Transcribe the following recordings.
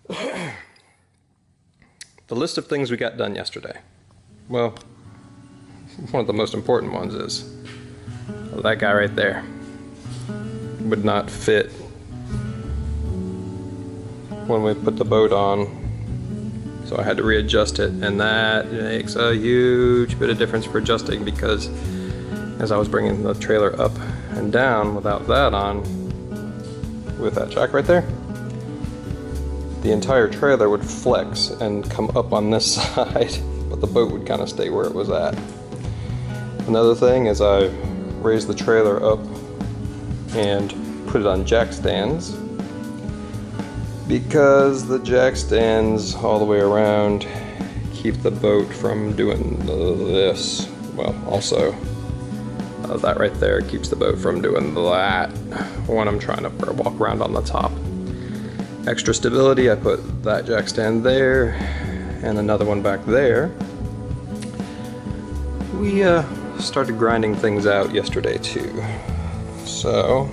The list of things we got done yesterday. Well, one of the most important ones is that guy right there would not fit when we put the boat on, so I had to readjust it, and that makes a huge bit of difference for adjusting, because as I was bringing the trailer up and down without that on, with that jack right there, the entire trailer would flex and come up on this side, but the boat would kind of stay where it was at. Another thing is I raised the trailer up and put it on jack stands, because the jack stands all the way around keep the boat from doing this. Well, also that right there keeps the boat from doing that when I'm trying to walk around on the top. Extra stability, I put that jack stand there and another one back there. We started grinding things out yesterday too, so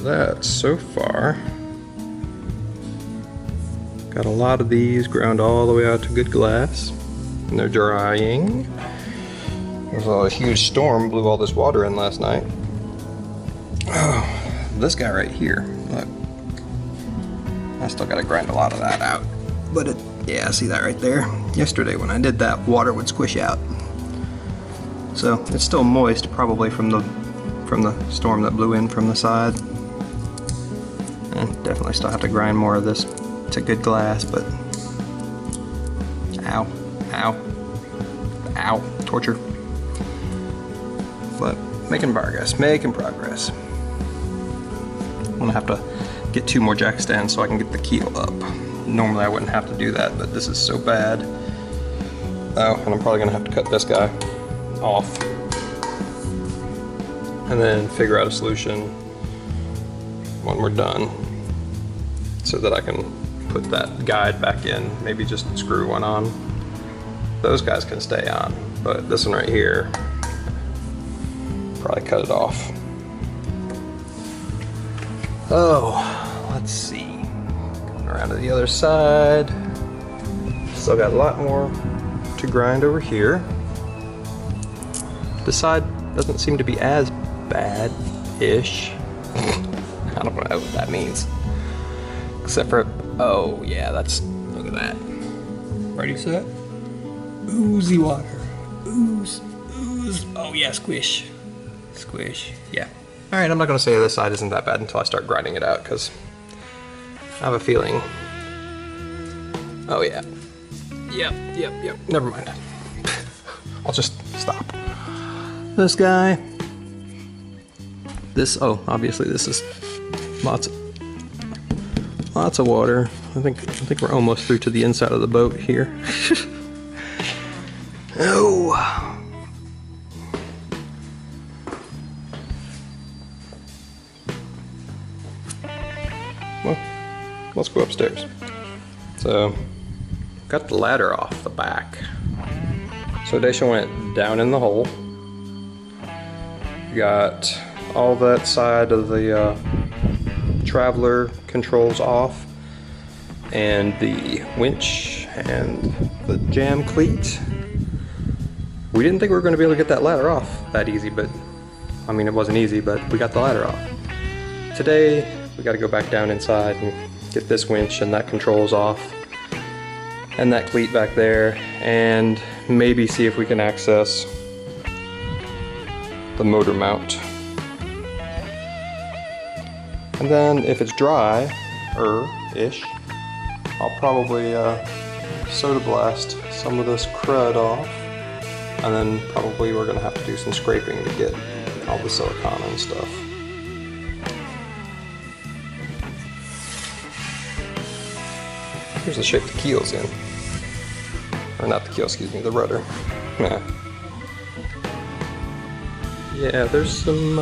that so far got a lot of these ground all the way out to good glass, and they're drying. There's a huge storm blew all this water in last night. Oh, this guy right here, look, I still gotta grind a lot of that out, but yeah, see that right there? Yesterday when I did that, water would squish out, so it's still moist, probably from the storm that blew in from the side. Definitely still have to grind more of this to good glass, but ow, torture. But making progress. I'm gonna have to get 2 more jack stands so I can get the keel up. Normally I wouldn't have to do that, but this is so bad. Oh, and I'm probably gonna have to cut this guy off and then figure out a solution when we're done, so that I can put that guide back in, maybe just screw one on. Those guys can stay on, but this one right here, probably cut it off. Oh, let's see. Going around to the other side. Still got a lot more to grind over here. This side doesn't seem to be as bad-ish. I don't know what that means. Except for, oh yeah, look at that. Ready, set? Oozy water. Ooze. Oh yeah, squish. Yeah. Alright, I'm not gonna say this side isn't that bad until I start grinding it out, because I have a feeling. Oh yeah. Yep. Never mind. I'll just stop. This guy. Obviously this is lots of water. I think we're almost through to the inside of the boat here. Oh. Well, let's go upstairs. So, got the ladder off the back. So Daisha went down in the hole. Got all that side of the traveler controls off, and the winch and the jam cleat. We didn't think we were going to be able to get that ladder off that easy, but I mean, it wasn't easy, but we got the ladder off. Today we got to go back down inside and get this winch and that controls off, and that cleat back there, and maybe see if we can access the motor mount. And then if it's dry-ish, I'll probably soda blast some of this crud off, and then probably we're gonna have to do some scraping to get all the silicone and stuff. Here's the shape the keel's in. Or not the keel, excuse me, the rudder. Yeah, there's some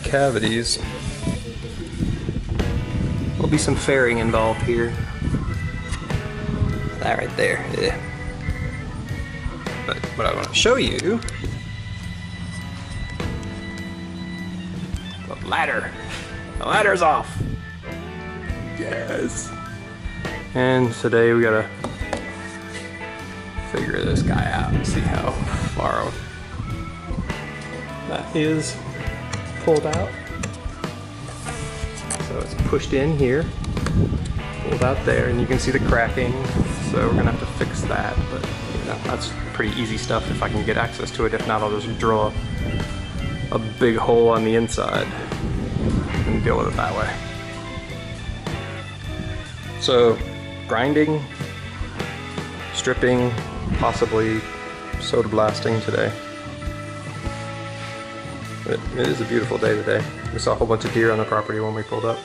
cavities. There'll be some fairing involved here. That right there, yeah. But what I want to show you, the ladder. The ladder's off. Yes. And today we gotta figure this guy out and see how far that is pulled out. So it's pushed in here, pulled out there, and you can see the cracking. So we're gonna have to fix that, but you know, that's pretty easy stuff if I can get access to it. If not, I'll just draw a big hole on the inside and deal with it that way. So grinding, stripping, possibly soda blasting today. But it is a beautiful day today. We saw a whole bunch of deer on the property when we pulled up.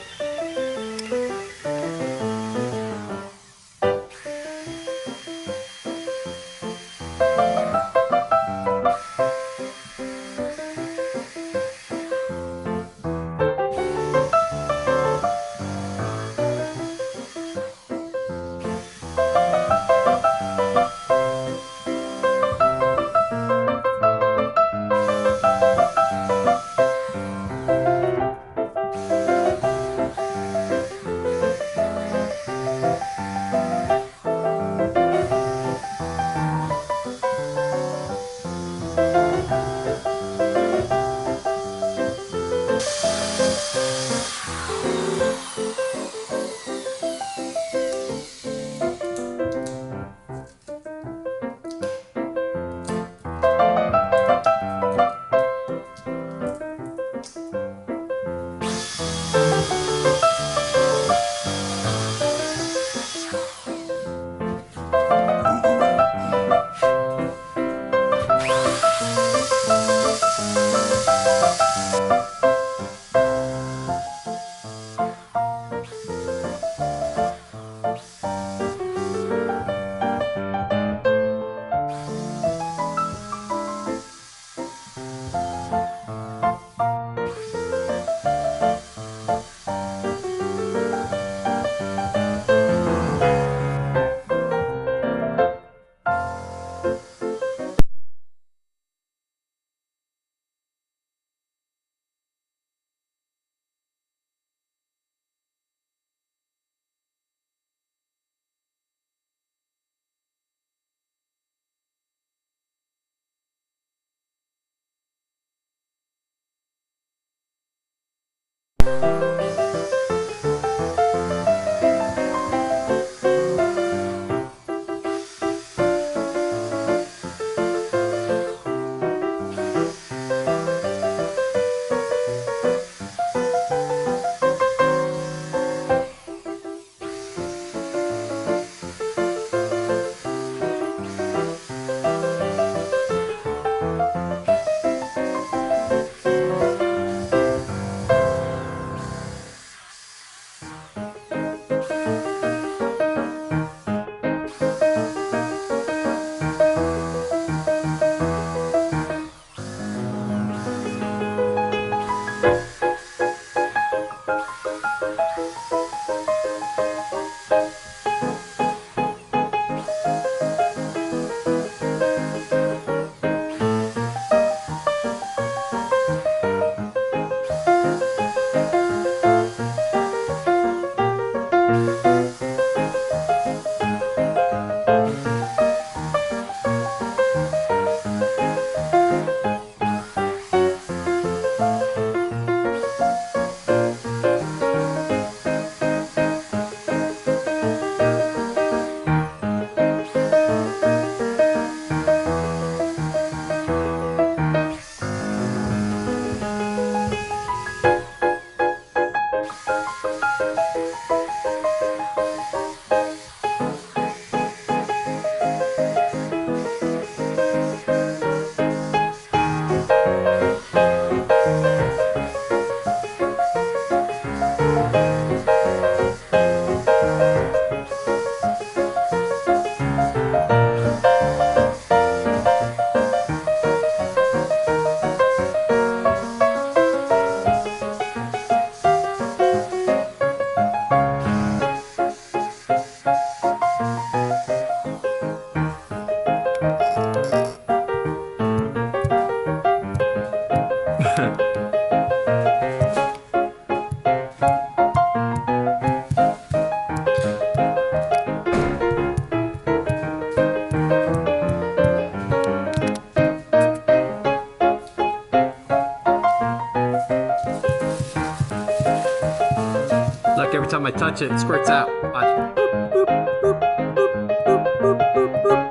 Look, every time I touch it, it squirts out. Watch. Boop, boop, boop, boop, boop, boop, boop, boop.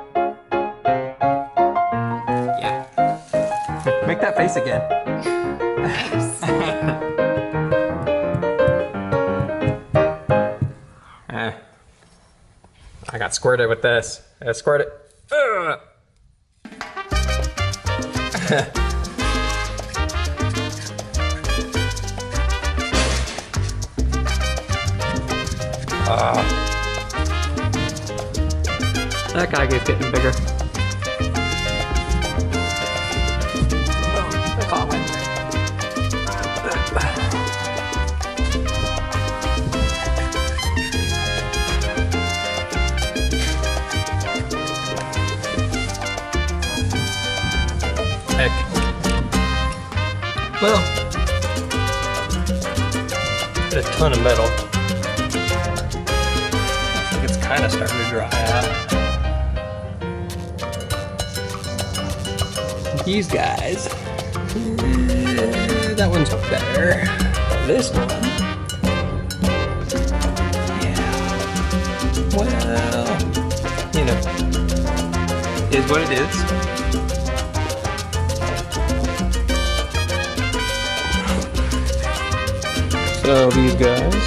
Yeah. Make that face again. I got squirted with this. I squirted. That guy keeps getting bigger. Heck. Well, got a ton of metal. I think it's kind of starting to dry out. These guys, that one's better. This one, yeah. Well, you know, is what it is. So these guys,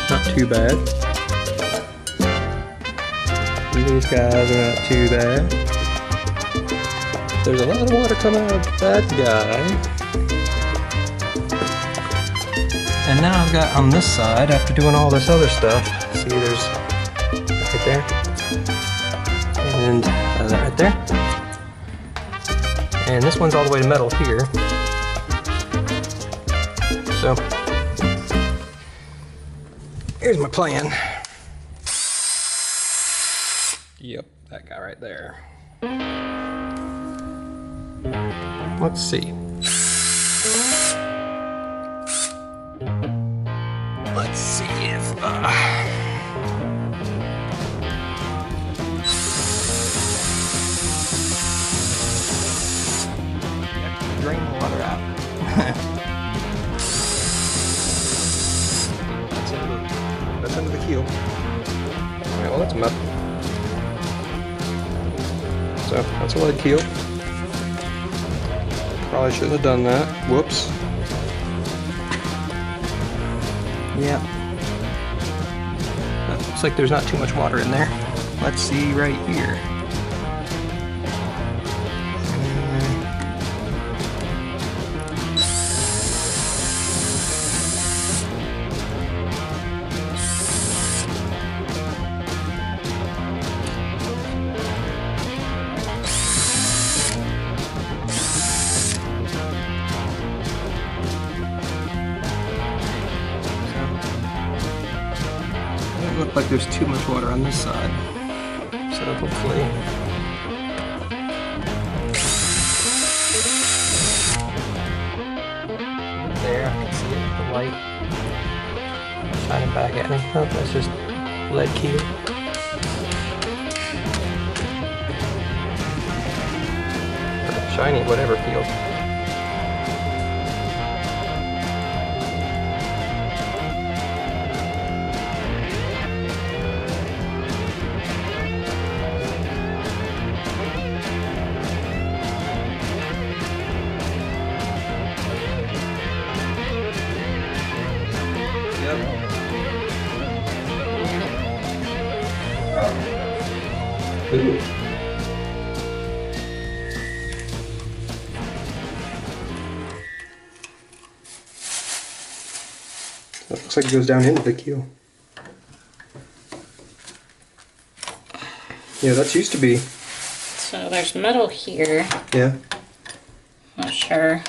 not too bad. These guys are not too bad. There's a lot of water coming out of that guy. And now I've got on this side, after doing all this other stuff, see there's right there, and that right there. And this one's all the way to metal here. So, here's my plan. Yep, that guy right there. Let's see. Let's see if drain the water out. That's under the keel. Alright, well that's metal. So that's a lead keel. Probably shouldn't have done that. Whoops. Yeah. Looks like there's not too much water in there. Let's see right here. Doesn't look like there's too much water on this side. So hopefully. There, I can see it with the light shining back at me. Oh, that's just lead keel. Or shiny, whatever keel. Ooh. That looks like it goes down into the keel. Yeah, that's used to be. So there's metal here. Yeah. Not sure.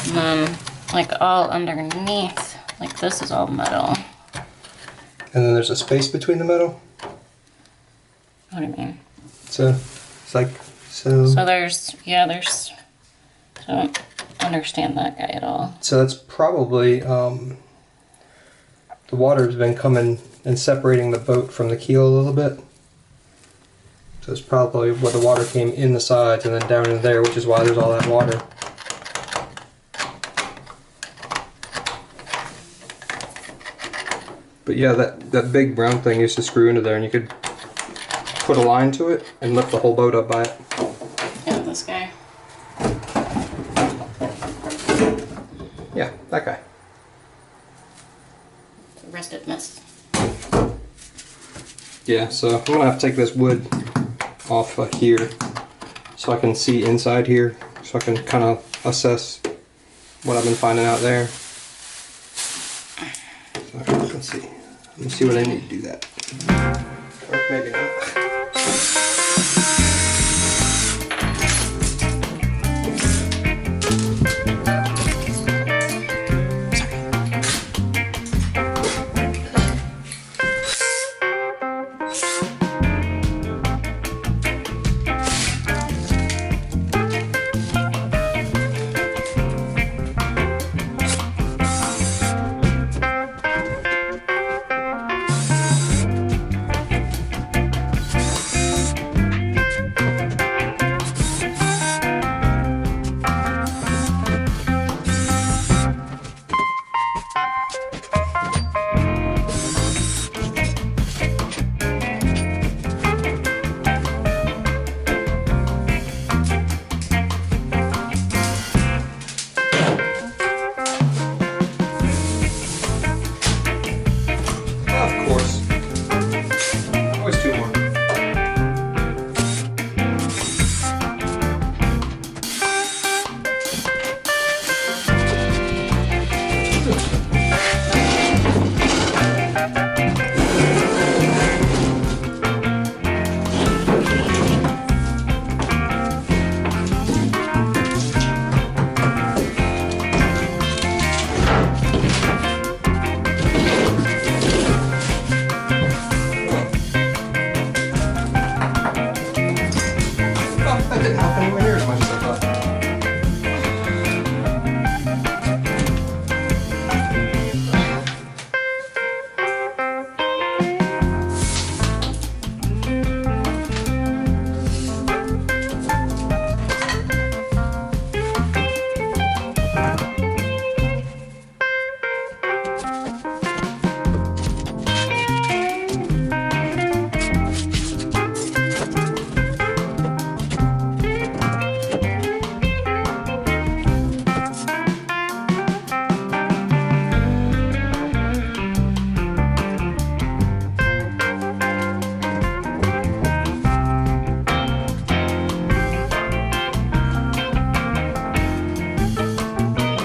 And then, like, all underneath, like, this is all metal. And then there's a space between the metal. What do you mean? So it's like so. So there's, yeah, there's. I don't understand that guy at all. So that's probably the water's been coming and separating the boat from the keel a little bit. So it's probably where the water came in the sides and then down in there, which is why there's all that water. But yeah, that big brown thing used to screw into there, and you could put a line to it and lift the whole boat up by it. Yeah, this guy. Yeah, that guy. The rest it missed. Yeah, so I'm gonna have to take this wood off here so I can see inside here, so I can kind of assess what I've been finding out there. So, let's see. Let's see what I need to do that. Or maybe not.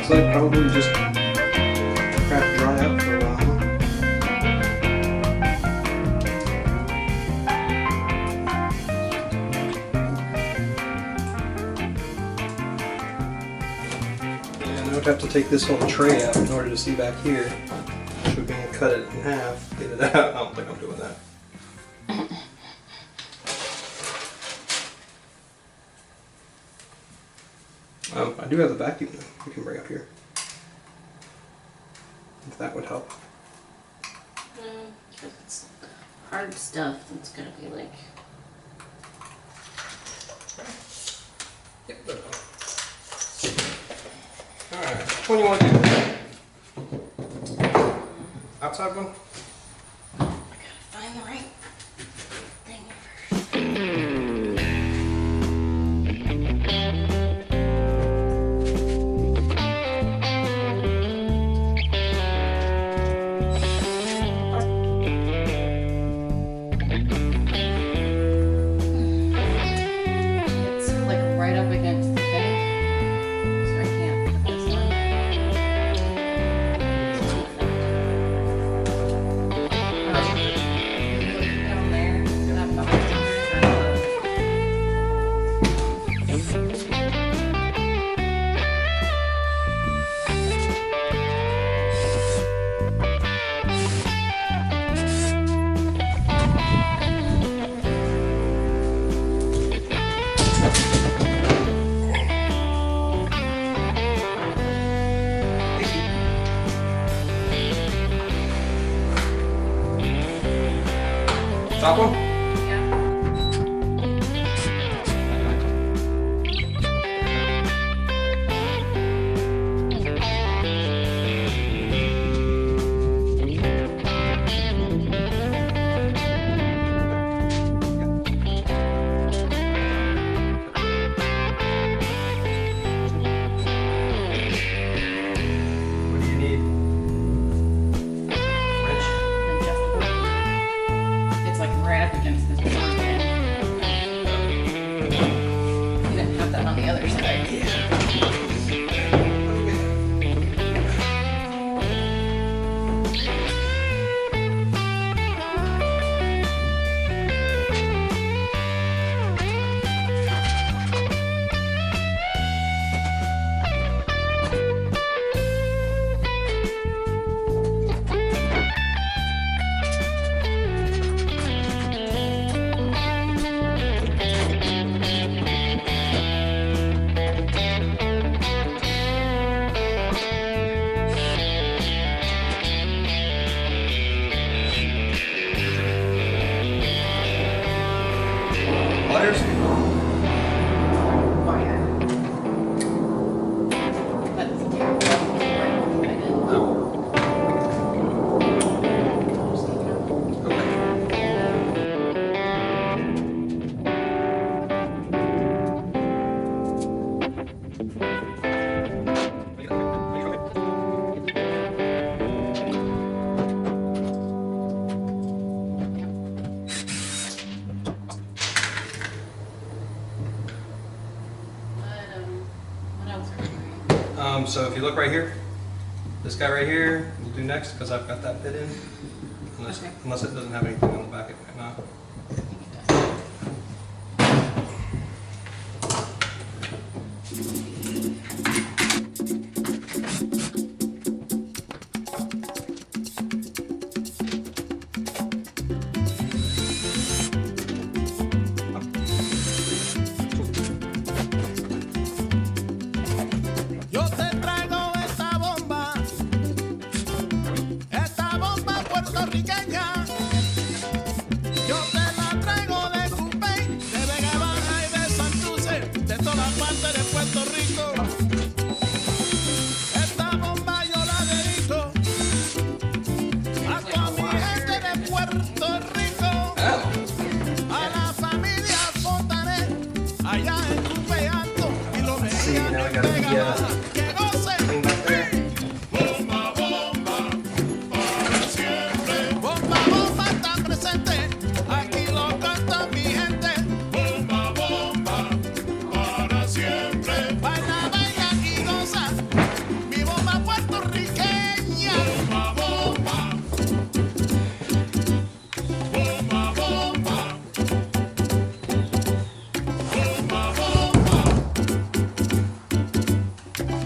So I'd probably just crap dry up for a while. Yeah, and I would have to take this whole tray out in order to see back here. Which would mean cut it in half, get it out. I don't think I'm doing that. I do have the vacuum though. We can bring up here. If that would help. If it's hard stuff, it's gonna be like. Yep. Alright, which one you want to do? Outside one? I gotta find the right thing first. Top one? So if you look right here, this guy right here, we'll do next because I've got that bit in. Unless it doesn't have anything on the back, it might not. Yo te traigo esta bomba puertorriqueña. Yo te la traigo de Cupey, de Vega Baja y de Santurce, de todas partes de Puerto Rico. Esta bomba yo la dedico a toda mi gente de Puerto Rico, a la familia Fontanet, allá en Cupey Alto y lo veían now I en gotta Vega be, Baja. Que gocen. Clean back there. Bomba, bomba, para siempre. Bomba, bomba está presente, aquí lo canta mi gente. Bomba, bomba, para siempre. Baila, baila y goza, mi bomba puertorriqueña. Bomba, bomba. Bomba, bomba. Bomba, bomba.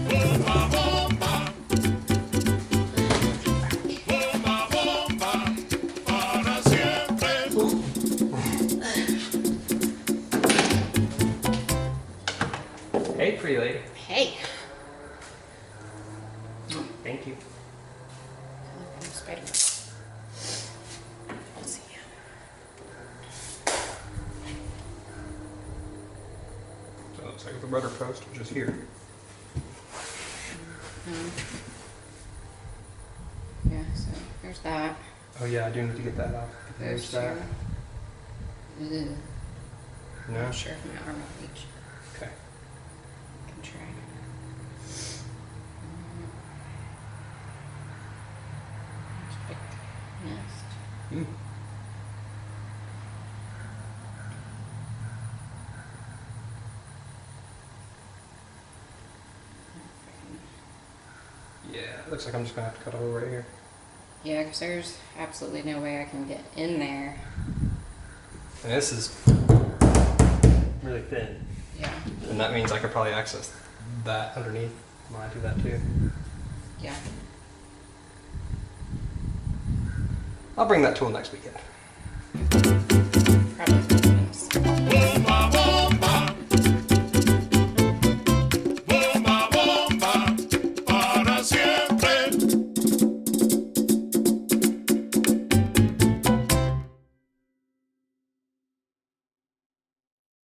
Bomba, bomba. Bomba, bomba, para siempre. Hey, pretty lady. Hey. Thank you. Spider. We'll see. So it looks like the rudder post, which is here. Yeah, so there's that. Oh yeah, I do need to get that off. There's that. Ugh. No? I'm not sure if my arm will reach. Okay. I can try. Big nest. Mm. Yeah, it looks like I'm just gonna have to cut a hole right here. Yeah, because there's absolutely no way I can get in there. And this is really thin. Yeah. And that means I could probably access that underneath when I do that too. Yeah. I'll bring that tool next weekend.